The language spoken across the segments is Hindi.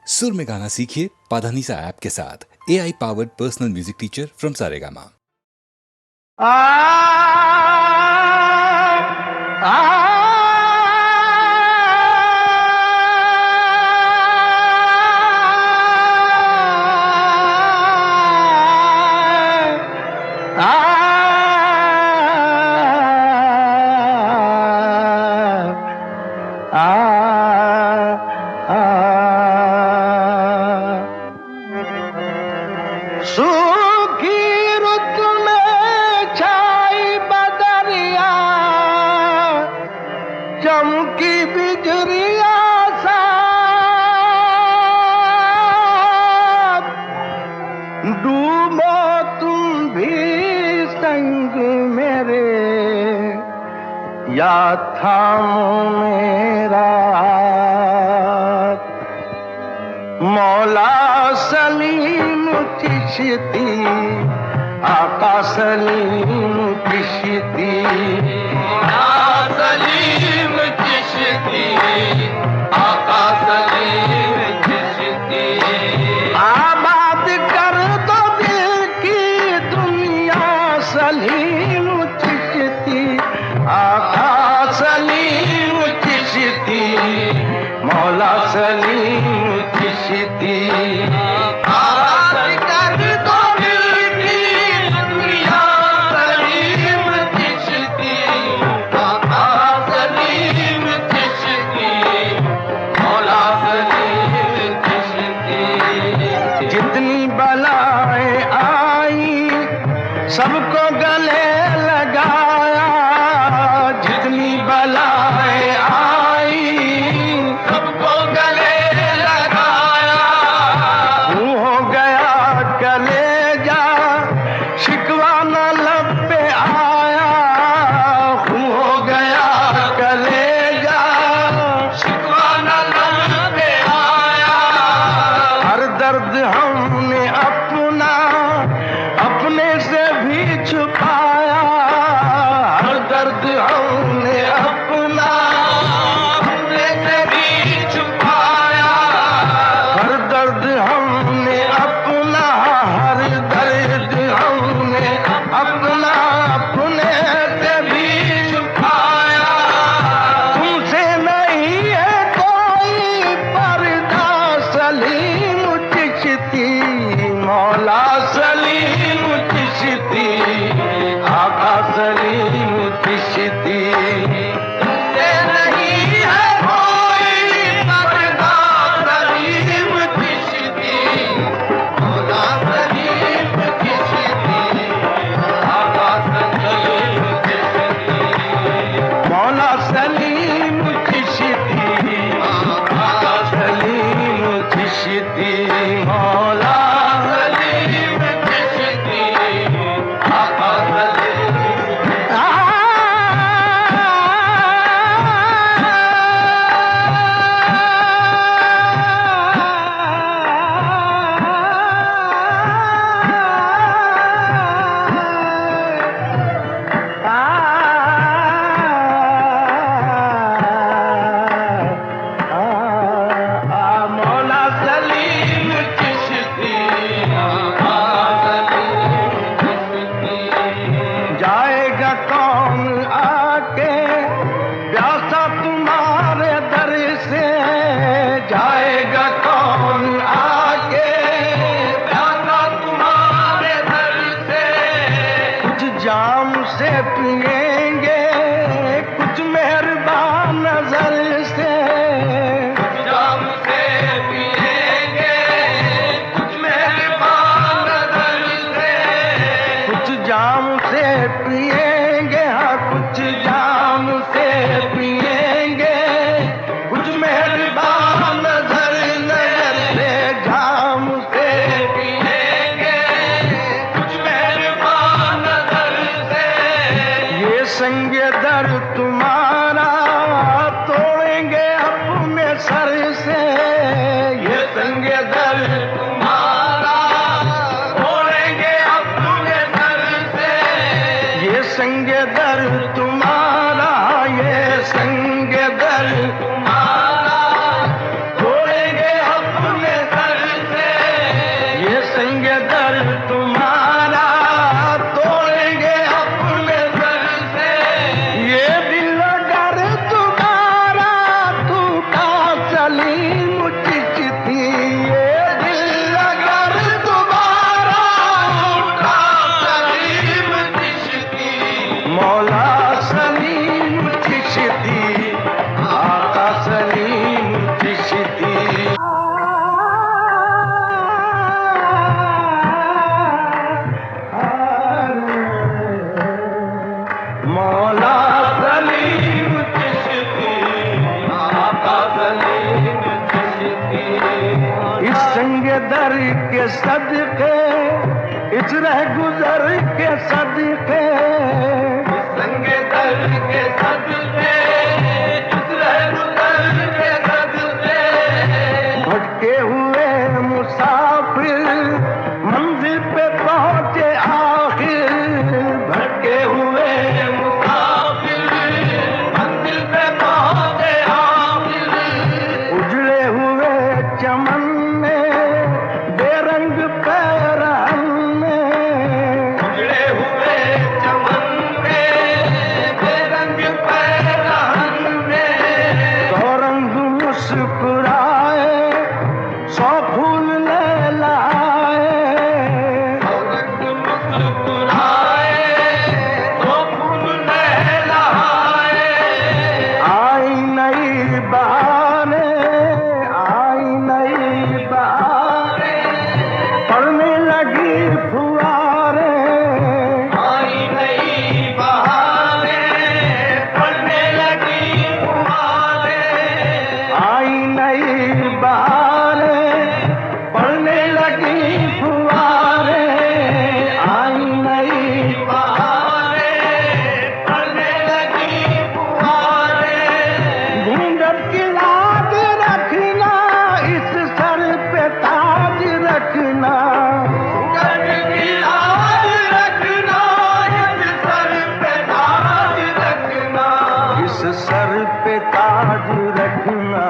सुर में गाना सीखिए पाधानीसा ऐप के साथ। AI powered personal music teacher from Saregama. सूखी रुत में छाई बदरिया, चमकी बिजरिया साथ, डूबो तुम भी संग मेरे, या थामो मेरा हाथ। मौला सलीम चिश्ती, आका सलीम चिश्ती, मौला सलीम चिश्ती, आका सलीम चिश्ती। आबाद कर दो दिल की दुनिया, सलीम चिश्ती, आका सलीम चिश्ती, मौला सलीम चिश्ती। जितनी बलाएं आई सबको गले लगाया, जितनी बलाएं आई सबको गले लगाया। हो गया कलेजा शिकवा न लब पे आया, हो गया कलेजा शिकवा न लब पे आया। हर दर्द हमने अपना अपने से भी छुपाया, हर दर्द हमने अपना अपने से भी छुपाया। हर दर्द हमने अपना, हर दर्द हमने अपना अपने से भी छुपाया। तुमसे नहीं है कोई पर्दा, सलीम चिश्ती, मौला सलीम चिश्ती, आका सलीम चिश्ती। तुमसे नहीं है कोई पर्दा, सलीम चिश्ती, मौला सलीम चिश्ती, आका सलीम चिश्ती। मौला सलीम चिश्ती, आका सलीम चिश्ती, मौला सलीम चिश्ती, आका सलीम। मौला सलीम चिश्ती, आका सलीम चिश्ती। जाएगा कौन आके प्यासा तुम्हारे दर से, जाएगा कौन आके प्यासा तुम्हारे दर से। कुछ जाम से पिएंगे, कुछ मेहरबान नजर से, कुछ जाम से पिएंगे, कुछ मेहरबान नजर से। कुछ जाम से पिएंगे, हाँ कुछ जाम से पिएंगे, कुछ मेहरबान नजर नजर से। जाम से पिएंगे, कुछ मेहरबान नजर से। ये संग दर तुम्हारा तोड़ेंगे अपने सर से, ये संग दर तुम्हारा तोड़ेंगे अपने सर से। ये संग दर तुम्हारा, ये संग दर तुम्हारा तोड़ेंगे अपने इस संगे दर के सदके, इस रह गुजर के सदके, इस संगे दर के सदके, इस रह गुजर के सदके, भटके हुए मुसाफिर मंजिल पे पहुंचे आखिर, भटके हुए मुसाफिर मंजिल पे पहुंचे आखिर, उजड़े हुए चमन में बेरंग पैरहन में, उजड़े हुए चमन में बेरंग पैरहन में, सौ रंग मुस्कुराए, सौ फूल लहलाए, सौ रंग मुस्कुराए, सौ फूल लहलाए, आई नई बहारें, आई नई बहारें, पड़ने लगी फुहारें, आई नई बहारें, पड़ने लगी फुहारें, आई नई बहारें, पड़ने लगी फुहारें, आई नई बहारें, पड़ने लगी फुहारें, घूंघट की लाज रखना, इस सर पे ताज रखना, घूंघट की लाज रखना, इस सर पे ताज रखना, इस सर पे ताज रखना,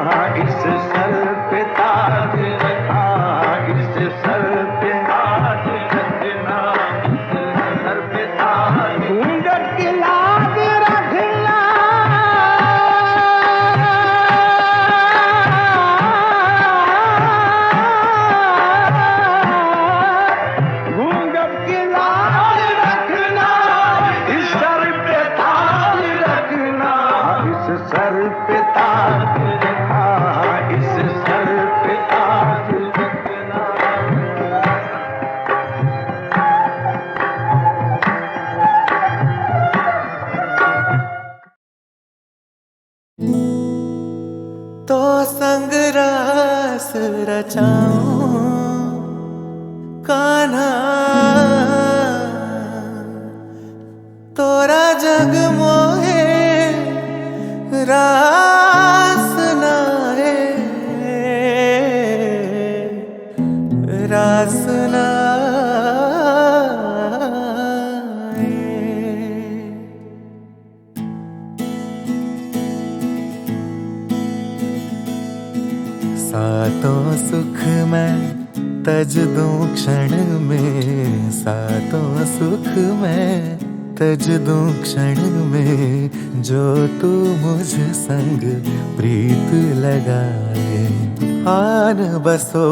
इस सर पे ताज रखना, इस सर पे ताज रखना, इस सर पे ताज, घूंघट की लाज रखना, घूंघट की लाज रखना, इस सर पे ताज रखना, इस सर पे ताज रखना, इस सर पे ताज रखना। तो संग रास रचाऊं कान्हा, तोरा जग मोहे रास नाहे, रास नाहे। सातों सुख मैं तज दूं क्षण में, सातों सुख मैं तज दूं क्षण में, जो तू मुझ संग प्रीत लगाए। आन बसो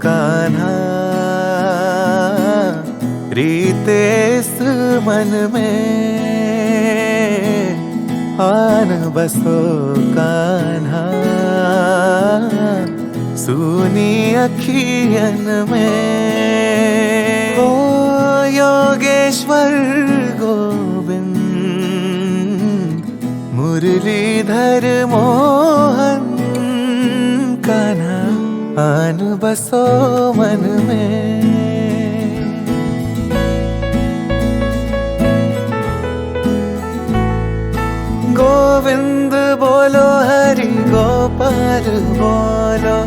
कान्हा रीते इस मन में, आन बसो कान्हा सुनी अखियन में। ओ योगेश्वर गोविंद मुरलीधर मोहन कान्हा, आन बसो मन में। गोविंद बोलो हरि गोपाल बोलो,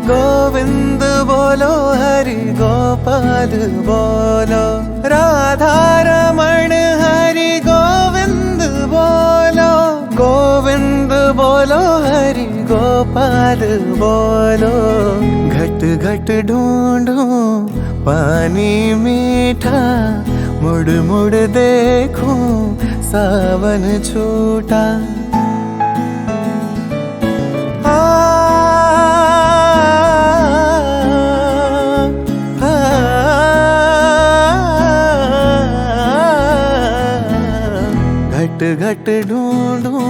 गोविंद बोलो हरि गोपाल बोलो, राधा रमण हरि गोविंद बोलो, गोविंद बोलो हरि गोपाल बोलो। घट घट ढूंढूं पानी मीठा, मुड़ मुड़ देखूं सावन छूटा। घट घट ढूंढूं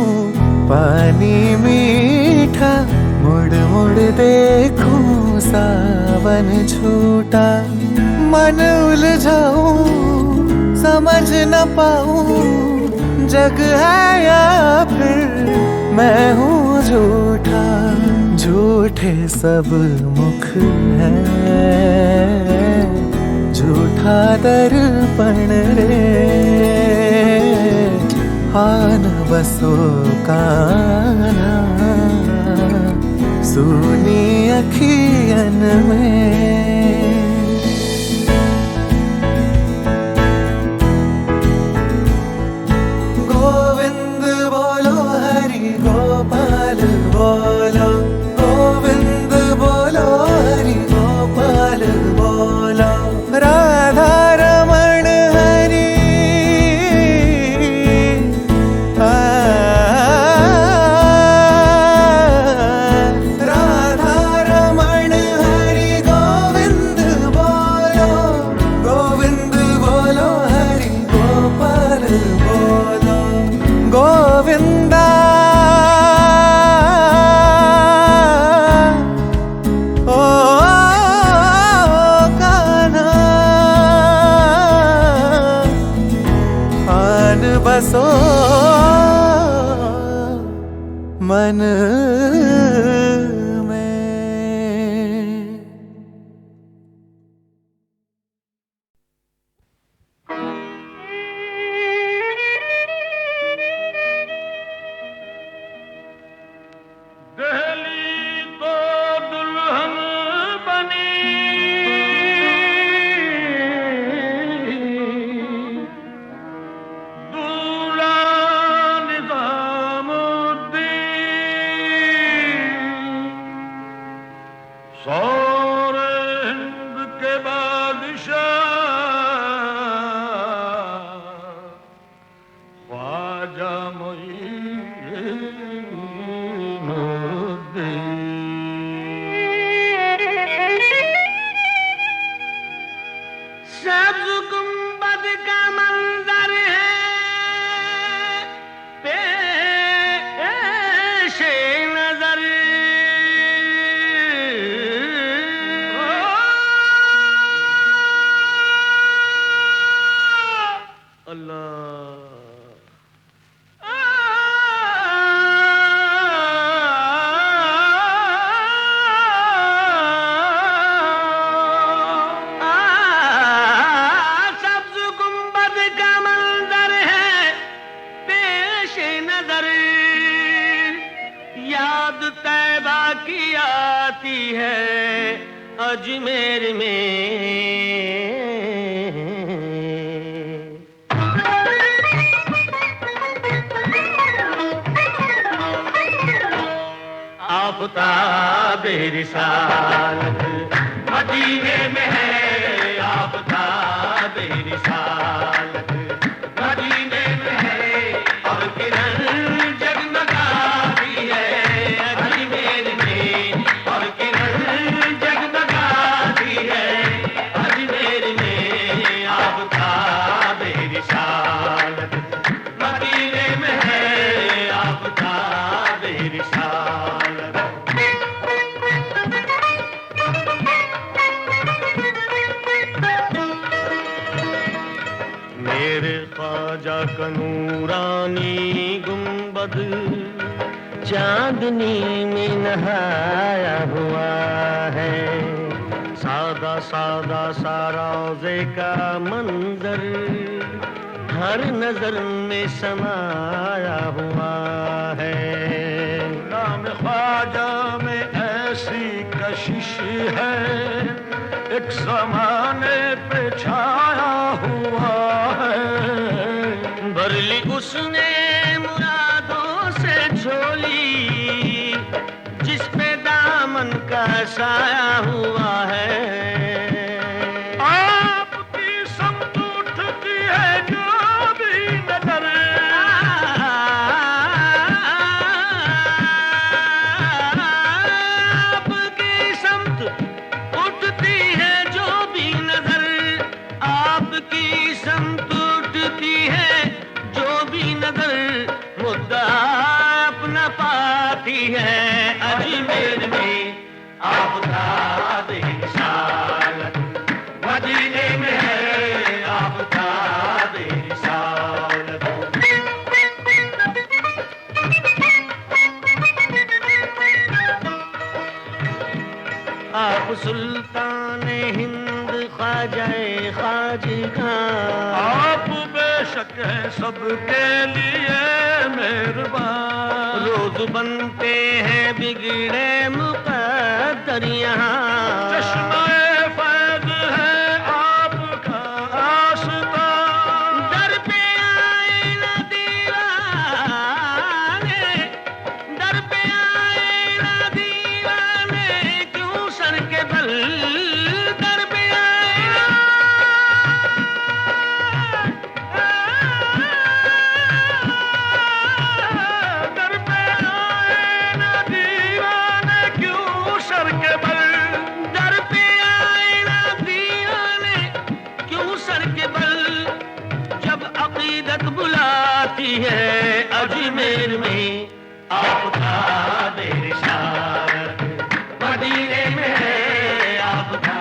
पानी मीठा, मुड़ मुड़ देखूं सावन छूटा। मन उलझाऊं समझ न पाऊं, जग है या फिर मैं हूँ झूठा। झूठे सब मुख हैं, झूठा दर्पण रे, आन बसो कान्हा सुनी अखियन में। गोविंद बोलो हरि गोपाल बोलो, गोविंद बोलो हरि गोपाल बोलो, राधा रमण हरि राधा रमण हरि गोविंद बोलो, गोविंद बोलो हरि गोपाल बोलो, गोविंदा ओ कान्हा आन बसो मन में। दहली तो दुल्हन बनी, दूल्हा निजामुद्दीन, सारे हिंद के बादशाह, ख्वाजा सब्ज गुंबद का मंजर है पेशे नजर, सब्ज गुंबद का मंजर है पेशे नजर, याद तैबा की आती है अजमेर में। आफ़ताब रिसालत मदीने में है, आफ़ताब रिसालत मदीने में है, और किरण जगमगाती है अजमेर में, और किरण जगमगाती है अजमेर में, आफ़ताब रिसालत मदीने में है, आफ़ताब रिसालत। मेरे ख्वाजा का नूरानी गुंबद चांदनी में नहाया हुआ है, सादा सादा सा रोज़े का मंजर हर नजर में समाया हुआ है। नाम ख्वाजा में ऐसी कशिश है, एक ज़माने पे छाया हुआ है, भर ली उसने मुरादों से झोली, जिस पे दामन का साया हुआ है। आपकी समत उठती है जो भी नजर, आपकी समत उठती है जो भी नजर, सुल्तान हिंद ख्वाजाए खाजगा, आप बेशक हैं सबके लिए मेहरबान। रोज बनते हैं बिगड़े मुकद्दर यहाँ, चश्मे फैज़ है आपका आस्था, दर पे आए ना दीवाने, दर पे आए ना दीवाने, क्यों सर के बल दर पे आए ना, दर पे आए ना दीवाने क्यों सर के बल। दर पे आए ना दीवाने, क्यों सर के बल। जब अकीदत बुलाती है अजमेर में, आपका देशात मदीने में है, आपका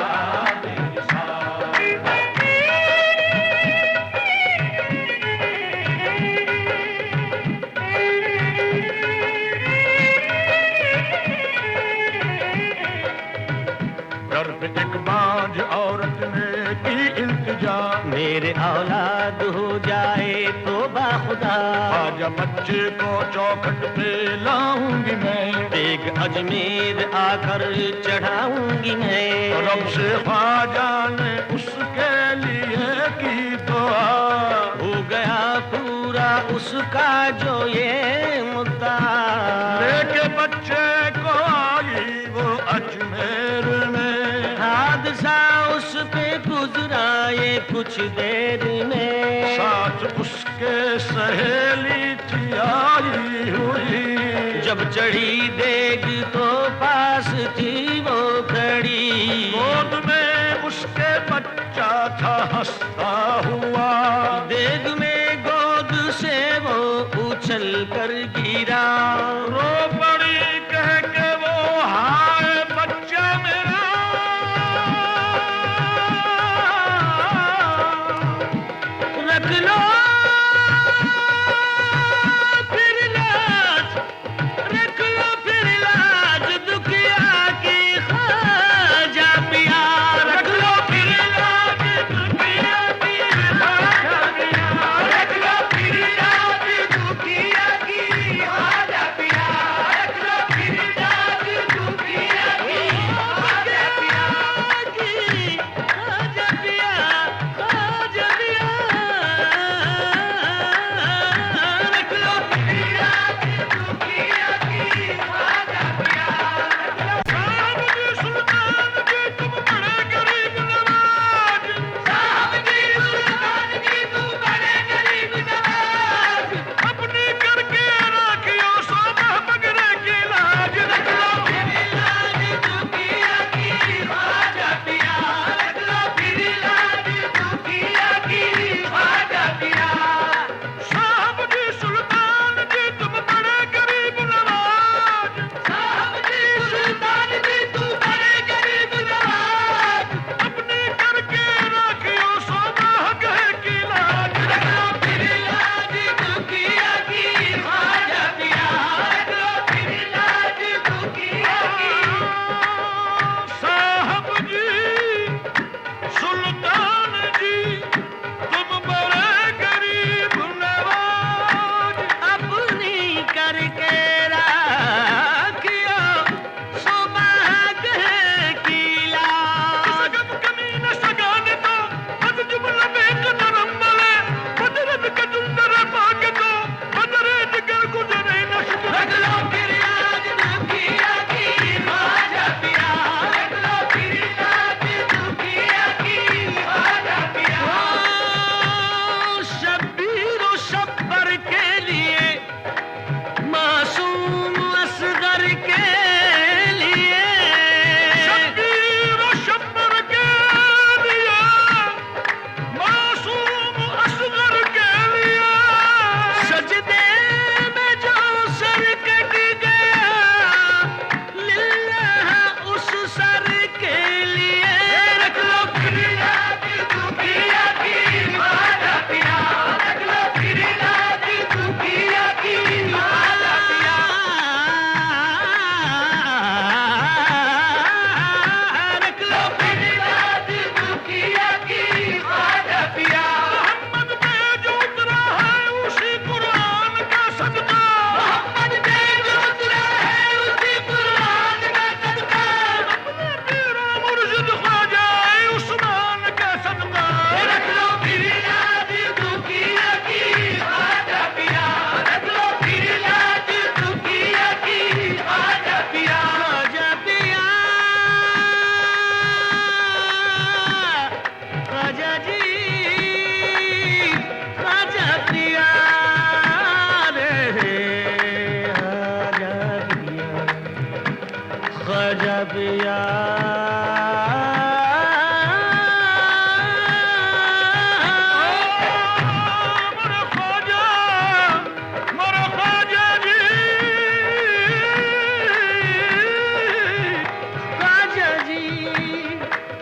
दर पे एक बांझ औरत ने की इल्तिजा, मेरे औलाद हो जाए तो बाखुदा, आजा बच्चे को चौखट पे लाऊंगी मैं, एक अजमेर आकर चढ़ाऊंगी मैं। रब से ख्वाजा ने उसके लिए की दुआ, हो गया पूरा उसका जो ये मुद्दा, लेके बच्चे को आई वो अजमेर में, हादसा उस पे गुजरा ये कुछ देर में, साथ उसके सहेली थी आई हुई, जब चढ़ी देग तो पास थी वो खड़ी, गोद में उसके बच्चा था हंसता हुआ, देग में गोद से वो उछल कर गिरा, रो पड़ी कह के वो हाय बच्चा मेरा, रख लो फिर लाश, रख लो फिर लाश,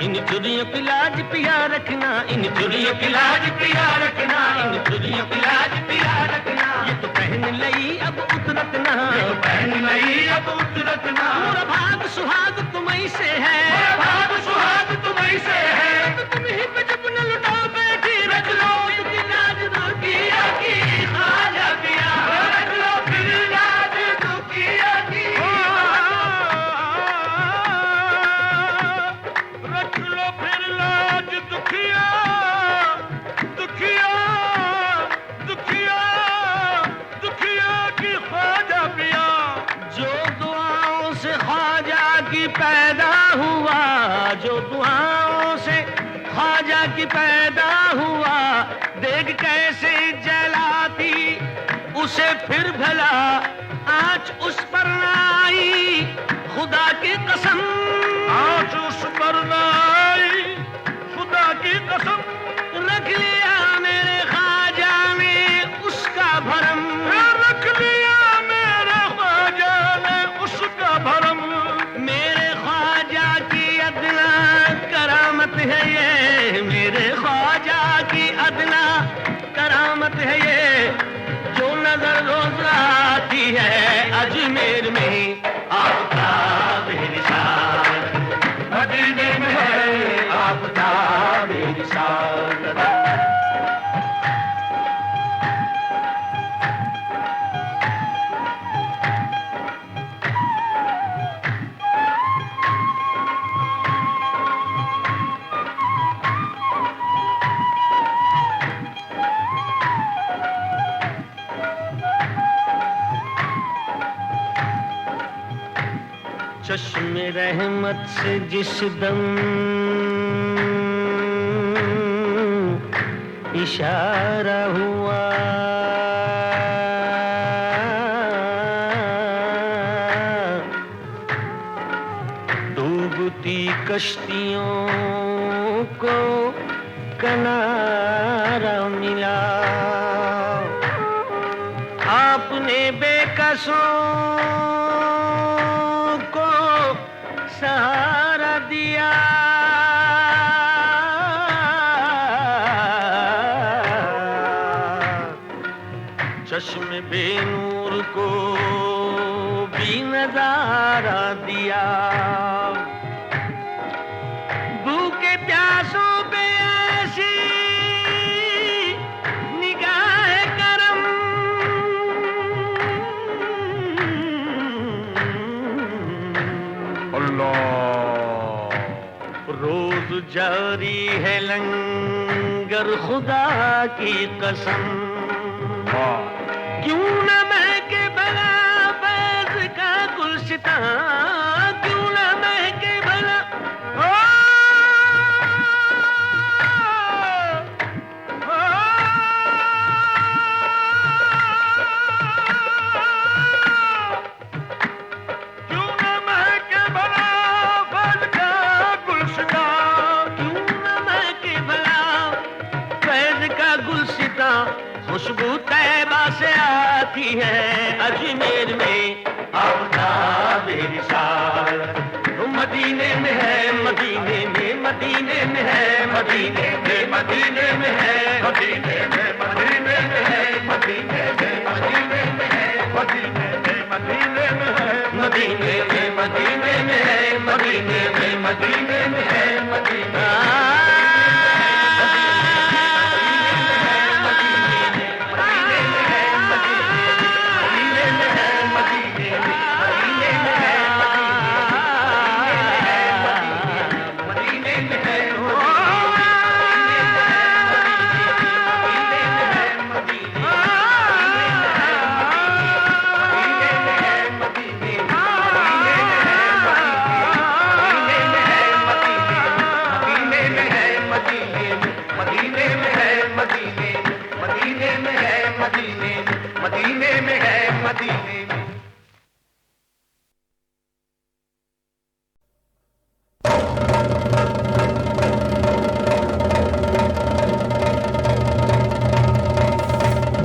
इन चुरियों की लाज पिया रखना, इन चुरियों की लाज पिया रखना, इन चुरियों की लाज पिया रखना। ये तो पहन लई अब उतरत ना, ये तो पहन लई अब उतरत ना। मोरा भाग सुहाग तुम्हीं से है, मोरा भाग सुहाग तुम्हीं से है। तो तुम ही पे जब न लुटाओ बैठी रख लो की लाज दुखिया की, खाजा पिया रख लो फिर लाज दुखिया की। रख लो फिर लाज दुखिया, दुखिया, दुखिया, दुखिया की ख्वाजा पिया। जो दुआओं से ख्वाजा की पैदा हुआ, जो दुआओं से ख्वाजा की पैदा हुआ, देख कैसे जलाती उसे फिर भला आँच उस पर न आई, खुदा की कसम आज उस पर न आई, खुदा की कसम। रख लिया मेरे ख्वाजा ने उसका भरम, रख लिया मेरे ख्वाजा ने उसका भरम। मेरे ख्वाजा की अदना करामत है ये, मेरे ख्वाजा की अदना करामत है ये। जो नजर रोज आती है अजमेर में, आपका बेनिशान मदीने में है, आपका बेनिशान। चश्मे रहमत से जिस दम इशारा हुआ, डूबती कश्तियों को किनारा मिला। आपने बेकसों को सहारा दिया, चश्मे बेनूर को भी नजारा दिया। भूखे प्यासों पे ऐसी निगाह करम, रोज जारी है लंगर खुदा की कसम। क्यों न महके भला फैज़ का गुलशिता, क्यों न महके भला क्यों न महके भला फैज़ का गुलशिता, क्यों न महके भला फैज़ का गुलशिता। खुशबू तैबा से आती है अजमेर में, आपका बेनिशान। मदीने में है, मदीने में, मदीने में है, मदीने में, मदीने में है, मदीने में, मदीने में है, मदीने में, मदीने में है, मदीने में, मदीने में है, मदीने में, मदीने में है, मदीने में, मदीने में है, मदीने।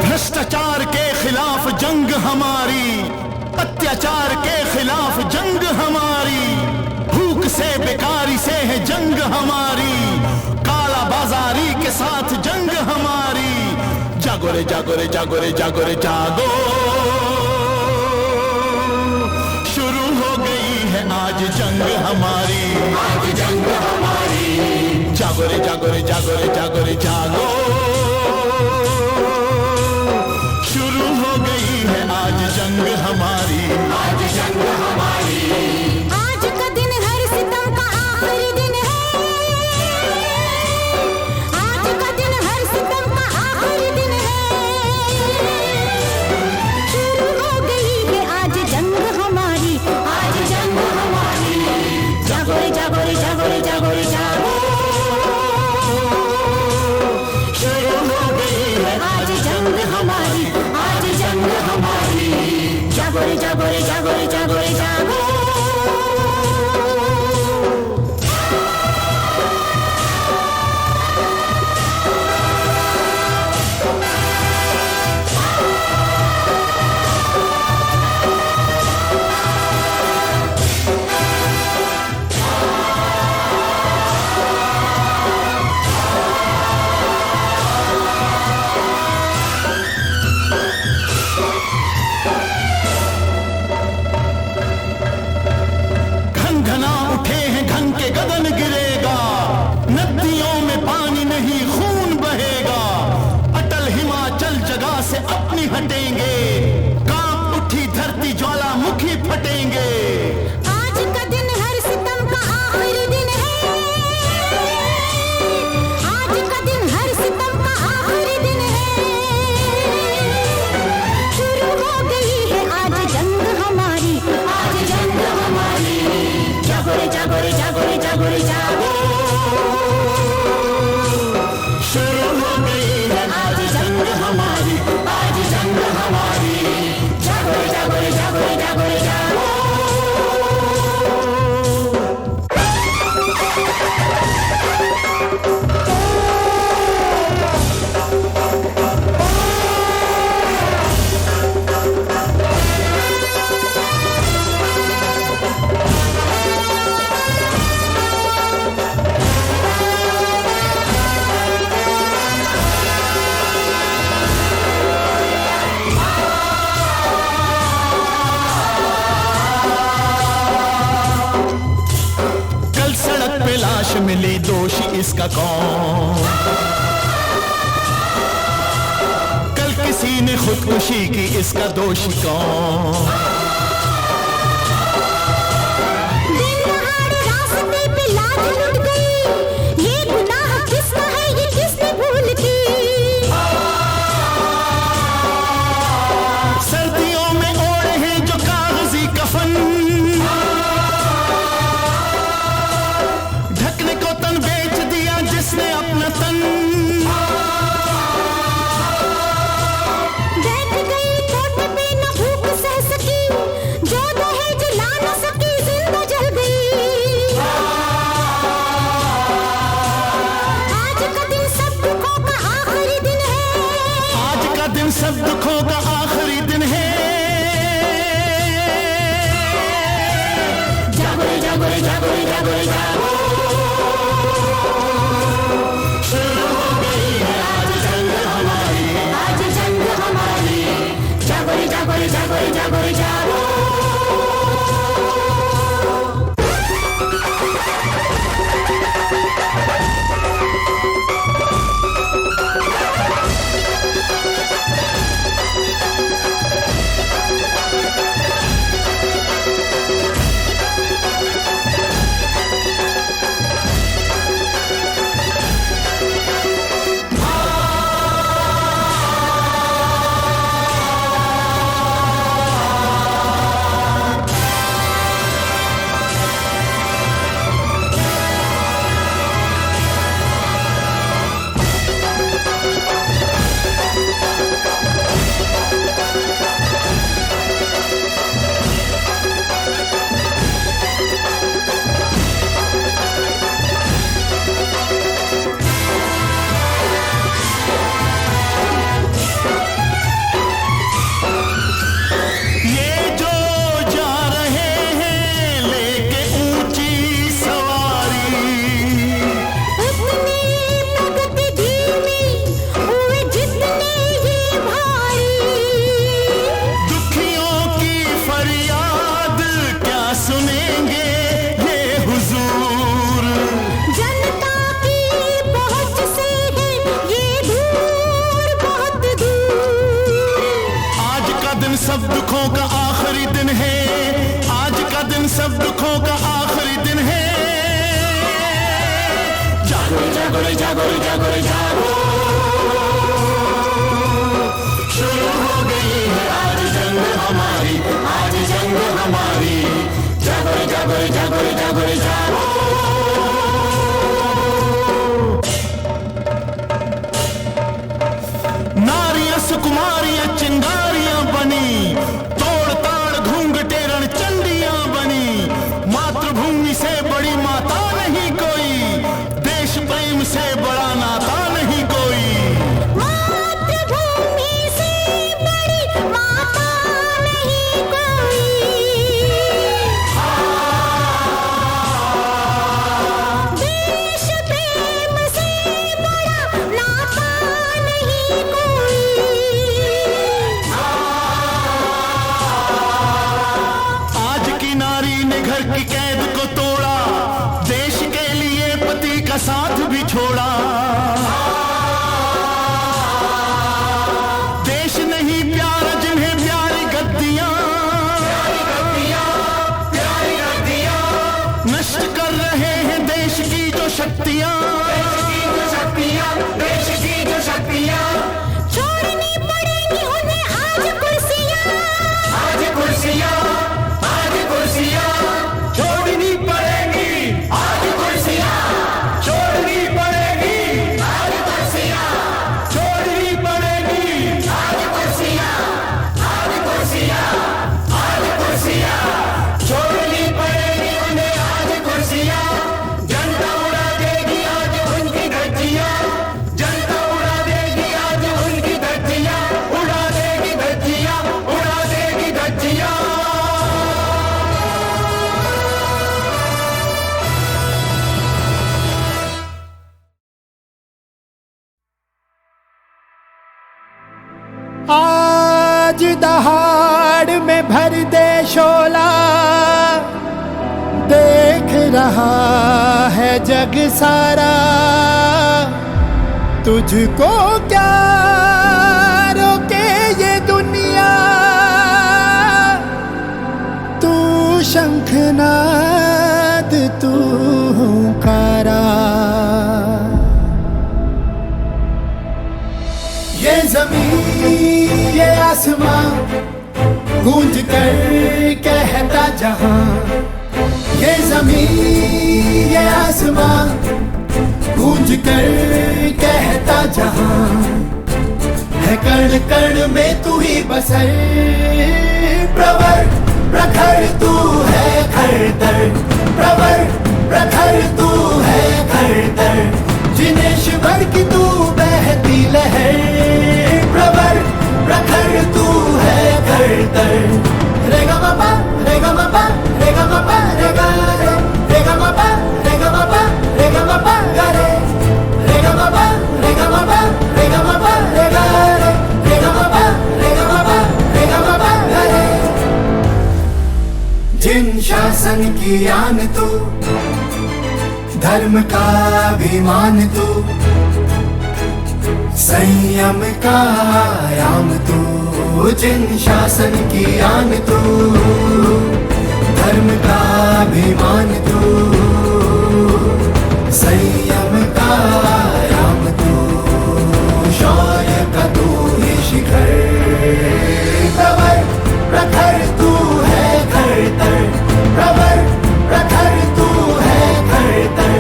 भ्रष्टाचार के खिलाफ जंग हमारी, अत्याचार के खिलाफ जंग हमारी, भूख से बेकारी से है जंग जंग हमारी, काला बाजारी के साथ जंग हमारी। जागो रे जागो रे जागो रे जागो रे जागो, शुरू हो गई है आज जंग हमारी, आज जंग हमारी। जागो रे जागो रे जागो रे जागो रे जागो, शुरू हो गई है आज जंग हमारी, आज जंग हमारी। आज का दिन हर सितम का आखिरी दिन है, आज का दिन हर सितम का आखिरी दिन है। शुरू हो गई है आज जंग हमारी, आज जंग हमारी। जागो रे जागो रे जागो रे जागो रे जागो, शुरू हो गई है आज जंग हमारी, आज जंग हमारी। जागो रे जागो रे जागो रे जागो रे जागो। घना उठे हैं घन के गगन गिरेगा, नदियों में पानी नहीं खून बहेगा। अटल हिमाचल जगह से अपनी हटेंगे, कांप उठी धरती ज्वालामुखी फटेंगे। आज का दिन हर सितम का आखिरी दिन है, आज का दिन हर सितम का आखिरी दिन है। शुरू हो गई है आज जंग हमारी, आज जंग हमारी। जागो रे जागो रे जागो रे जागो रे जागो, शुरू हो गई है आज जंग हमारी, आज जंग हमारी। जागो रे जागो रे जागो रे जागो रे जागो। कल सड़क पे लाश मिली, दोषी इसका कौन? कल किसी ने खुदकुशी की, इसका दोषी कौन? दिन दहाड़े रास्ते पे लाज लुट गई, ये गुनाह किसका है, ये किसने भूल की। सर्दियों में ओढ़े हैं जो कागजी कफन, ढकने को तन बेच दिया जिसने अपना तन। बैठ गई कोट पे न भूख सह सकी, जागो रे जागो रे जागो रे जागो, शुरू हो गई है आज जंग हमारी, आज जंग हमारी, जागो रे जागो रे जागो रे जागो रे जागो। नारियां सुकुमारियां चिंगारियां बनी, तोड़ ताड़ घूंघटे रण चंडियां बनी, मातृभूमि से बड़ी माता नहीं कोई, देश प्रेम से बड़ा नाता नहीं कोई। मातृभूमि से बड़ी माता नहीं कोई, देश प्रेम से बड़ा नाता नहीं कोई। आज की नारी ने घर की कैद को तोड़ा, देश के लिए पति का साथ भी छोड़ा। देश नहीं प्यारा जिन्हें प्यारी गद्दियां, नष्ट कर रहे हैं देश की जो शक्तियां, देश की जो शक्तियां। छोड़नी पड़ेंगी उन्हें आज कुर्सियां, आज कुर्सियां, आज कुर्सियां छोड़नी पड़ेगी, आज कुर्सियां छोड़नी पड़ेगी, आज कुर्सियां छोड़नी पड़ेगी, आज कुर्सियां, आज कुर्सियां, आज कुर्सियां छोड़नी पड़ेगी उन्हें, आज कुर्सियां। जनता उड़ा देगी आज उनकी धज्जियां, जनता उड़ा देगी आज उनकी धज्जियां, उड़ा देगी धज्जियां, उड़ा देगी धज्जियां। आज दहाड़ में भर दे शोला, देख रहा है जग सारा, तुझको क्या रोके ये दुनिया, तू शंखनाद तू हुंकारा। ये जमीन ये आसमां गूंज कर कहता जहां, ये जमीन ये आसमां गूंज कर कहता जहां, है कण कण में तू ही बसर, प्रवर प्रखर तू है खरतर, प्रवर प्रखर तू है खरतर, जिनेश्वर की तू बहती लहर, प्रवर प्रखर तू है खरतर। रे गा मा पा रे गा मा पा रे गा मा पा रे गा रे, रे गा मा पा रे गा मा पा रे गा मा पा गा रे, रे गा मा पा रे गा मा पा रे गा मा पा रे गा रे, रे गा मा पा रे गा मा पा रे गा मा पा गा रे। जिन शासन की आन तू, धर्म का अभिमान तू, संयम का आयाम तू, जिन शासन की आन तू, धर्म का अभिमान तू, संयम का आयाम तू, शौर्य का तू ही शिखर, प्रवर प्रखर तू है खरतर, प्रवर प्रखर तू है खरतर।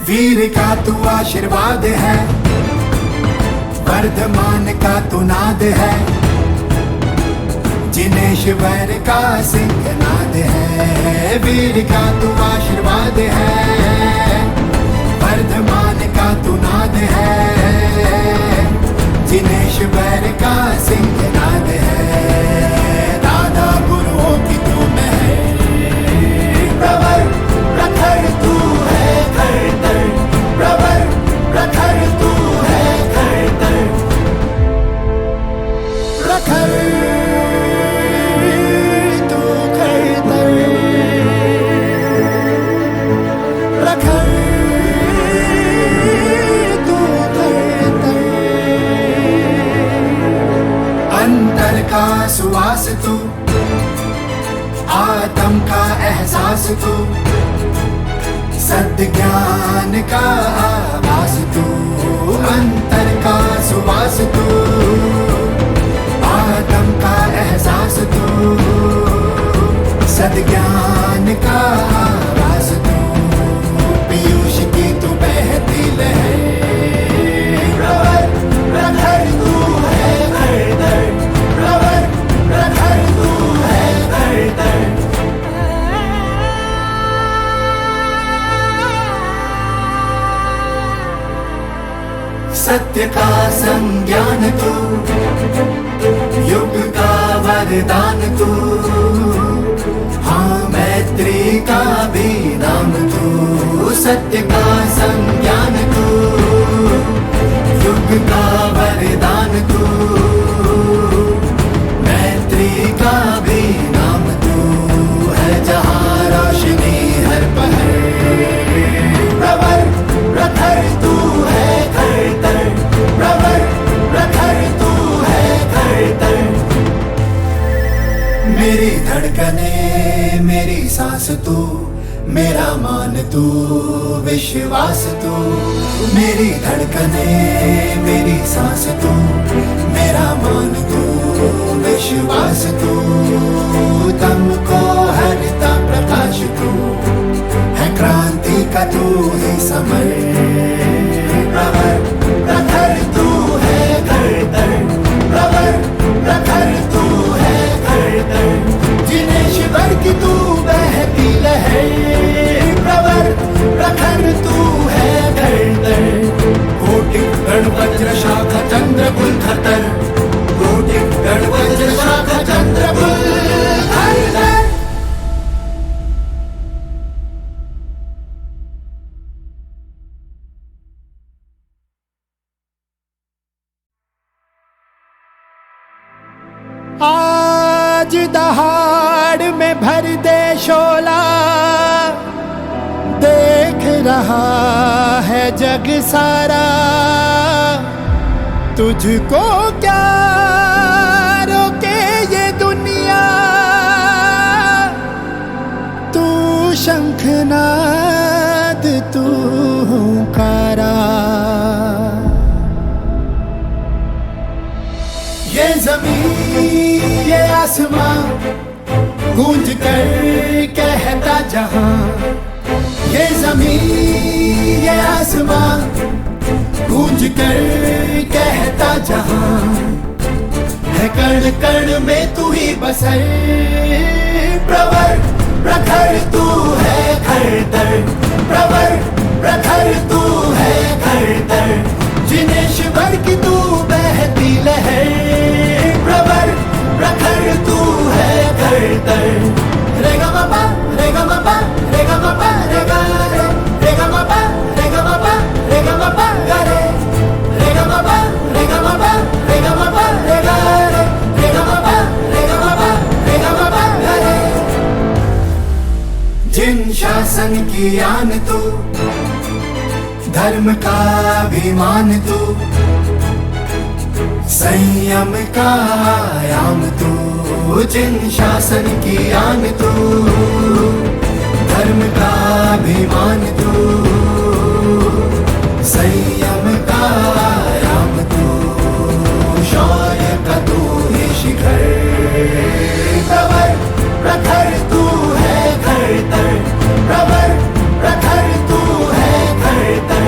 वीर का तू आशीर्वाद है, वर्धमान का तू नाद है, जिनेश्वर का सिंहनाद है। वीर का तू आशीर्वाद है, वर्धमान का तू नाद है, जिनेश्वर का सिंहनाद है। दादा गुरुओं की तू महर, प्रवर प्रखर तू है खरतर, प्रवर प्रखर तू है खरतर, प्रखर तू खरतर, प्रखर तू खरतर। तू, आत्म का एहसास तू, सत्य ज्ञान का आवाज तू, अंतर का सुवास तू, आत्म का एहसास तू, सत्य ज्ञान का आवाज तू, पीयूष की तू बहती लहर, प्रवर प्रखर तू है हरदर, प्रवर प्रखर तू है हरदर। सत्य का संज्ञान तू, युग का वरदान तू, हाँ मैत्री का भी नाम तू, सत्य का संज्ञान तू, युग का वरदान तू, मैत्री का भी नाम तू है, जहाँ रोशनी हर पहर, प्रवर प्रखर तू है खरतर, प्रवर प्रखर तू है खरतर। मेरी धड़कने मेरी सांस तू, मेरा मान तू विश्वास तू, मेरी धड़कने मेरी सांस तू, मेरा मान तू विश्वास तू, तुमको हरता प्रकाश तू है, क्रांति का तू ही समर, प्रवर प्रखर तू है खरतर, प्रवर प्रखर तू है खरतर। जिनेश्वर की तू बहती लहर, प्रवर प्रखर तू है खरतर, कोटि गण वज्र शाखा चंद्र कुल खतर, कोटि गण वज्र शाखा चंद्र कुल खतर। आज दहाड़ में भर दे शोला, देख रहा है जग सारा, तुझको क्या रोके ये दुनिया, तू शंखनाद तू हुंकारा। ये ज़मीं ये आसमां गूंज कर कहता जहां, ये ज़मीं ये आसमां गूंज कर कहता जहां, है कण कण में तू ही बसर, प्रवर प्रखर तू है खरतर, प्रवर प्रखर तू है खरतर। जिनेश्वर की तू बहती लहर, प्रवर प्रखर तू है खरतर। रे गा मा पा रे गा मा पा रे गा मा पा रे गा रे, रे गा मा पा रे गा मा पा रे गा मा पा गा रे, रे गा मा पा रे गा मा पा रे गा मा पा रे गा रे, रे गा मा पा रे गा मा पा रे गा मा पा गा रे। जिन शासन की आन तू, धर्म का अभिमान तू, संयम का आयाम तू, जिन शासन की आन तू, धर्म का अभिमान तू, संयम का आयाम तू, शौर्य का तू ही शिखर, प्रवर प्रखर तू है खरतर, प्रवर प्रखर तू है खरतर।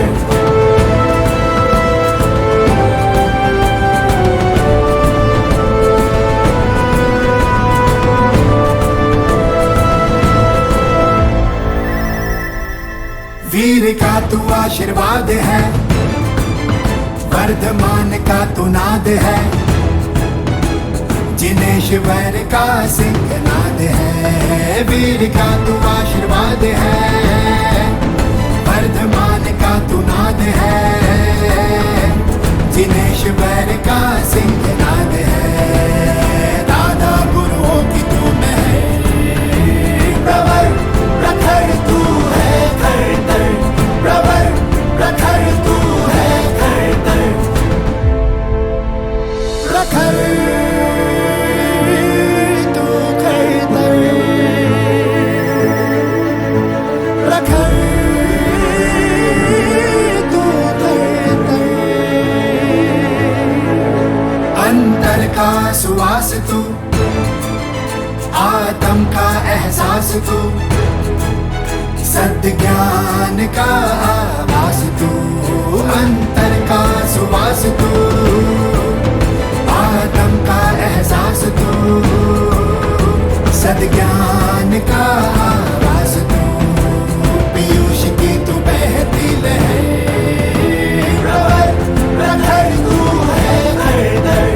वीर का तू आशीर्वाद है, वर्धमान का तू नाद है, जिनेश्वर का सिंहनाद है। वीर का तू आशीर्वाद है, वर्धमान का तू नाद है, जिनेश्वर का सिंहनाद है। दादा गुरुओं की तू महर, प्रवर प्रखर तू है खरतर, प्रवर प्रखर तू है खरतर। प्रखर सांस तू, आत्म का एहसास तू, सत्य ज्ञान का आवाज तू, अंतर का सुवास तू, आत्म का एहसास तू, सद ज्ञान का आवाज तू, पीयूष की तू बहती लहर, प्रवर प्रखर तू है दर दर,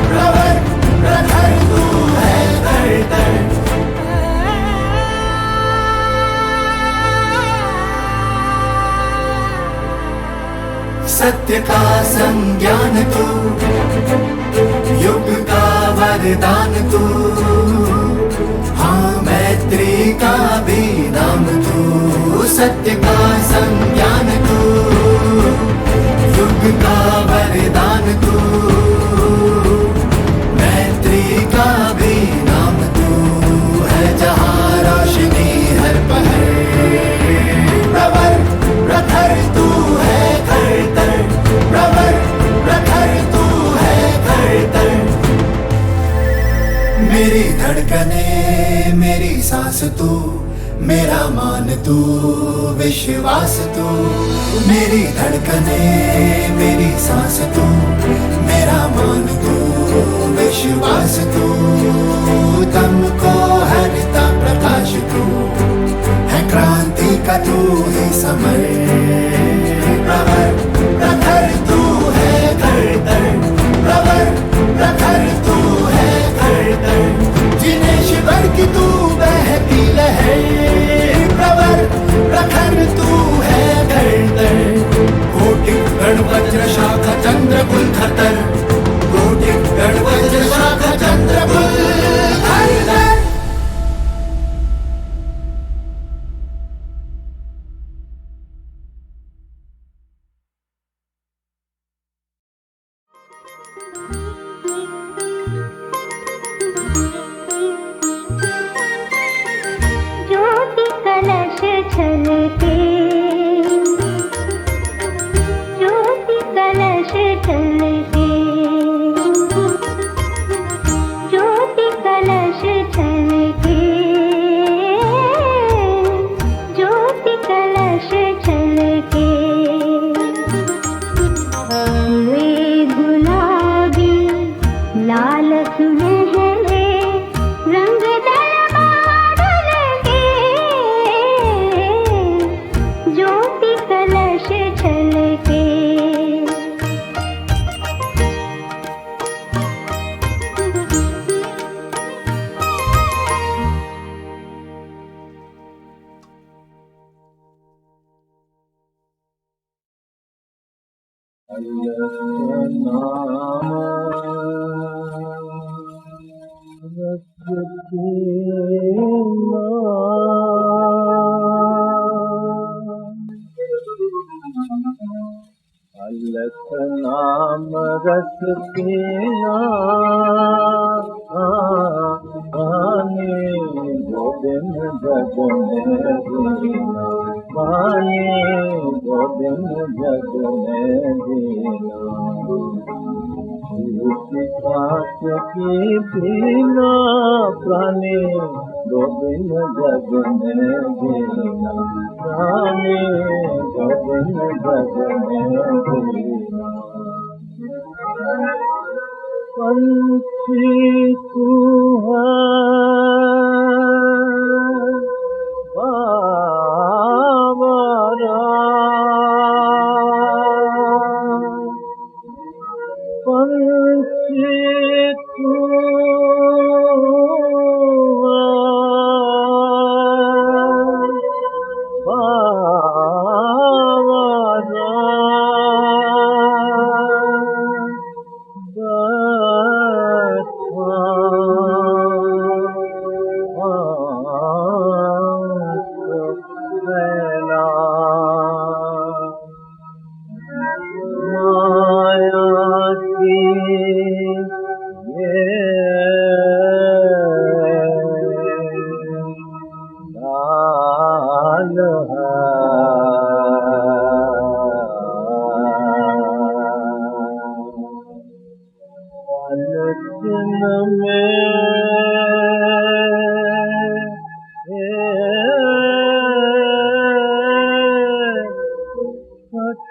प्रवर प्रखर तू है दर दर। सत्य का संज्ञान तू, युग का वरदान तू, हाँ मैत्री का भी नाम तू, सत्य का संज्ञान तू, युग का वरदान तू, मैत्री का भी नाम तू, है जहाँ रोशनी हर पहर, प्रवर प्रखर तू है घर तर, प्रवर प्रखर तू है घर तर। मेरी धड़कने मेरी सांस तू, मेरा मान तू विश्वास तू, मेरी धड़कने मेरी सांस तू, मेरा मान तू विश्वास तू, तुमको हरता प्रकाश तू, है क्रांति का तू ही समर, प्रवर प्रखर तू है घर तर, प्रवर प्रखर तू है घर तर, जिनेश्वर की तू बहती लहर, प्रवर प्रखर तू है घर तर, कोटि गण वज्र शाखा चंद्र कुल खतर, कोटि गण वज्र शाखा चंद्र कुल खतर। ज्योति कलश छलके, ज्योति कलश छलके, ज्योति कलश छलके, ज्योति कलश छलके, वे गुलाबी लाल सुनहरे रंग दरबार के, ज्योति कलश छलके। अलख नाम रस पीना, पानी गोविंद जग में जीना, पानी गोविंद जग में जीना, सांस की पीना, प्राणी गोविंद जग में जीना, प्राणी गोविंद जग में जीना। पंछी तू है बाबरा, पंछी तू माया की ये दिन में कट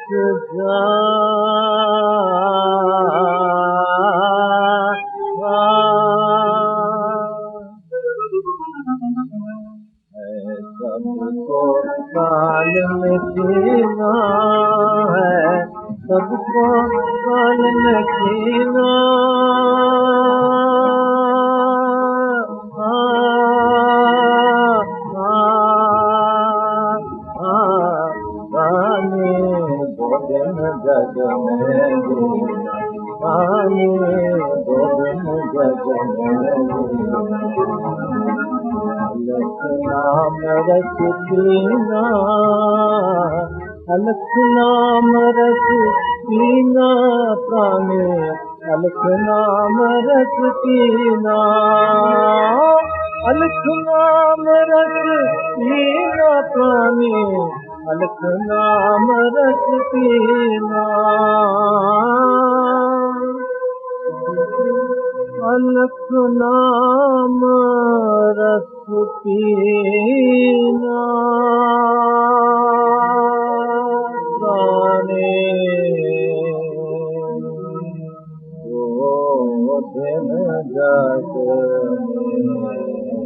सबको काल में जीना है, सबको काल में जीना गाने दो दिन जग में जीना, गाने दो दिन जग में अलख नाम रस पीना, अलख नाम रस पीना प्राणे, अलख नाम रस पीना, अलख नाम रस पीना प्राणे, अलख नाम रस पीना, अलख नाम रस पीना प्राणे, दो दिन जग में